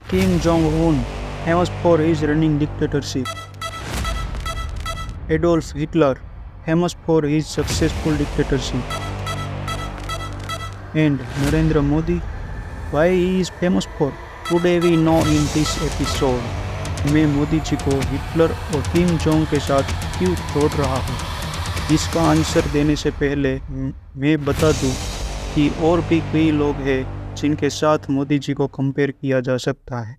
Kim Jong-un, famous for his running dictatorship. Adolf Hitler, famous for his successful dictatorship. And Narendra Modi, why he is famous for? Today we know in this episode. मैं मोदी जी को Hitler और Kim Jong के साथ क्यों जोड़ रहा हूँ, इसका आंसर देने से पहले मैं बता दूँ कि और भी कई लोग हैं जिनके साथ मोदी जी को कंपेयर किया जा सकता है।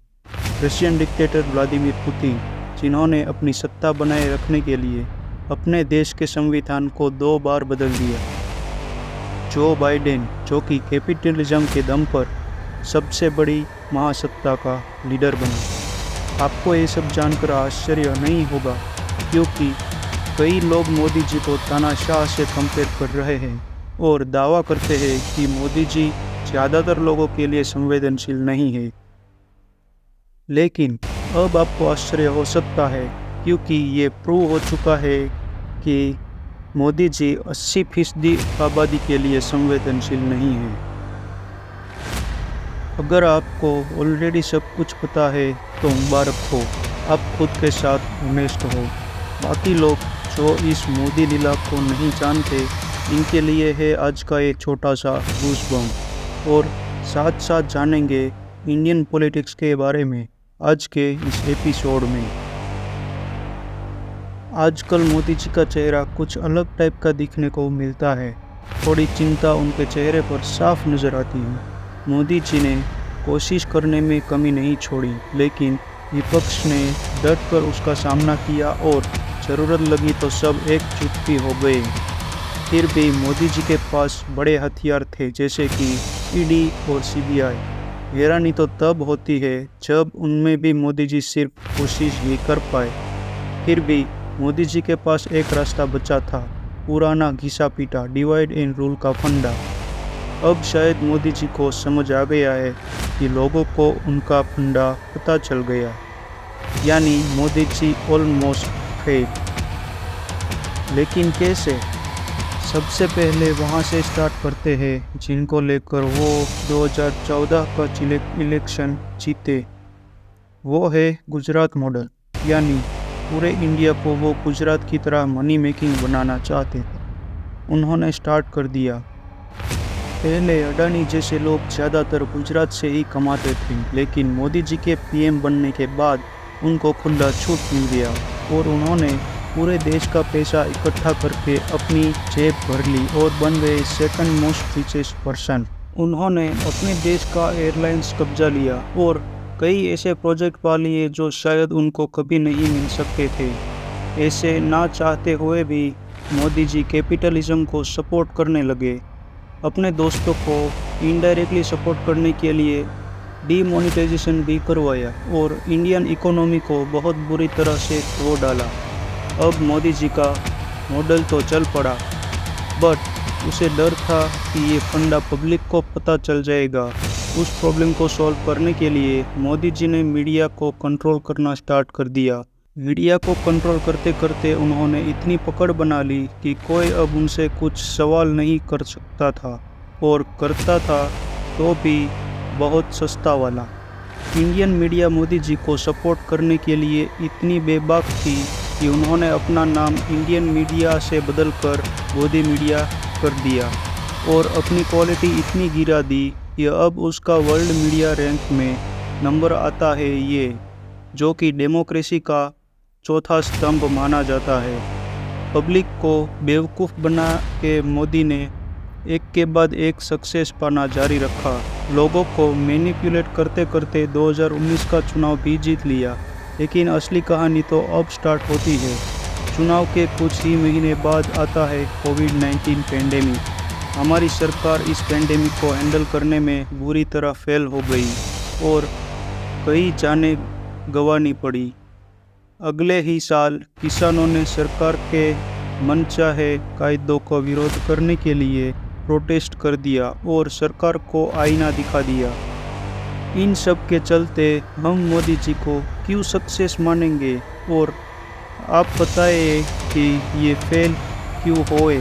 रशियन डिक्टेटर व्लादिमीर पुतिन, जिन्होंने अपनी सत्ता बनाए रखने के लिए अपने देश के संविधान को 2 बार बदल दिया। जो बाइडेन, जो कि कैपिटलिज्म के दम पर सबसे बड़ी महासत्ता का लीडर बना। आपको ये सब जानकर आश्चर्य नहीं होगा क्योंकि कई लोग मोदी जी को तानाशाह से कंपेयर कर रहे हैं और दावा करते हैं कि मोदी जी ज़्यादातर लोगों के लिए संवेदनशील नहीं है। लेकिन अब आपको आश्चर्य हो सकता है क्योंकि ये प्रूव हो चुका है कि मोदी जी 80% आबादी के लिए संवेदनशील नहीं है। अगर आपको ऑलरेडी सब कुछ पता है तो मुबारक हो, आप खुद के साथ ऑनेस्ट हो। बाकी लोग जो इस मोदी लीला को नहीं जानते, इनके लिए है आज का एक छोटा सा गूज़बम्प, और साथ साथ जानेंगे इंडियन पॉलिटिक्स के बारे में आज के इस एपिसोड में। आजकल मोदी जी का चेहरा कुछ अलग टाइप का दिखने को मिलता है। थोड़ी चिंता उनके चेहरे पर साफ नज़र आती है। मोदी जी ने कोशिश करने में कमी नहीं छोड़ी, लेकिन विपक्ष ने डट कर उसका सामना किया और ज़रूरत लगी तो सब एकजुट भी हो गए। फिर भी मोदी जी के पास बड़े हथियार थे, जैसे कि ईडी और सीबीआई। हैरानी तो तब होती है जब उनमें भी मोदी जी सिर्फ कोशिश ही कर पाए। फिर भी मोदी जी के पास एक रास्ता बचा था, पुराना घिसा पीटा डिवाइड एंड रूल का फंडा। अब शायद मोदी जी को समझ आ गया है कि लोगों को उनका फंडा पता चल गया, यानी मोदी जी ऑलमोस्ट फेल। लेकिन कैसे? सबसे पहले वहाँ से स्टार्ट करते हैं जिनको लेकर वो 2014 का इलेक्शन जीते। वो है गुजरात मॉडल, यानी पूरे इंडिया को वो गुजरात की तरह मनी मेकिंग बनाना चाहते थे। उन्होंने स्टार्ट कर दिया। पहले अडानी जैसे लोग ज़्यादातर गुजरात से ही कमाते थे, लेकिन मोदी जी के पीएम बनने के बाद उनको खुला छूट मिल गया और उन्होंने पूरे देश का पैसा इकट्ठा करके अपनी जेब भर ली और बन गए सेकंड मोस्ट रिचेस्ट पर्सन। उन्होंने अपने देश का एयरलाइंस कब्जा लिया और कई ऐसे प्रोजेक्ट पा लिए जो शायद उनको कभी नहीं मिल सकते थे। ऐसे ना चाहते हुए भी मोदी जी कैपिटलिज्म को सपोर्ट करने लगे। अपने दोस्तों को इनडायरेक्टली सपोर्ट करने के लिए डीमोनेटाइजेशन भी करवाया और इंडियन इकोनॉमी को बहुत बुरी तरह से तोड़ डाला। अब मोदी जी का मॉडल तो चल पड़ा, बट उसे डर था कि ये फंडा पब्लिक को पता चल जाएगा। उस प्रॉब्लम को सॉल्व करने के लिए मोदी जी ने मीडिया को कंट्रोल करना स्टार्ट कर दिया। मीडिया को कंट्रोल करते करते उन्होंने इतनी पकड़ बना ली कि कोई अब उनसे कुछ सवाल नहीं कर सकता था, और करता था तो भी बहुत सस्ता वाला। इंडियन मीडिया मोदी जी को सपोर्ट करने के लिए इतनी बेबाक थी कि उन्होंने अपना नाम इंडियन मीडिया से बदलकर मोदी मीडिया कर दिया और अपनी क्वालिटी इतनी गिरा दी कि अब उसका वर्ल्ड मीडिया रैंक में नंबर आता है ये, जो कि डेमोक्रेसी का चौथा स्तंभ माना जाता है। पब्लिक को बेवकूफ़ बना के मोदी ने एक के बाद एक सक्सेस पाना जारी रखा। लोगों को मैनिपुलेट करते करते 2019 का चुनाव भी जीत लिया। लेकिन असली कहानी तो अब स्टार्ट होती है। चुनाव के कुछ ही महीने बाद आता है कोविड-19 पेंडेमिक। हमारी सरकार इस पेंडेमिक को हैंडल करने में बुरी तरह फेल हो गई और कई जानें गंवानी पड़ी। अगले ही साल किसानों ने सरकार के मनचाहे कायदों का विरोध करने के लिए प्रोटेस्ट कर दिया और सरकार को आईना दिखा दिया। इन सब के चलते हम मोदी जी को क्यों सक्सेस मानेंगे, और आप बताइए कि ये फेल क्यों होए।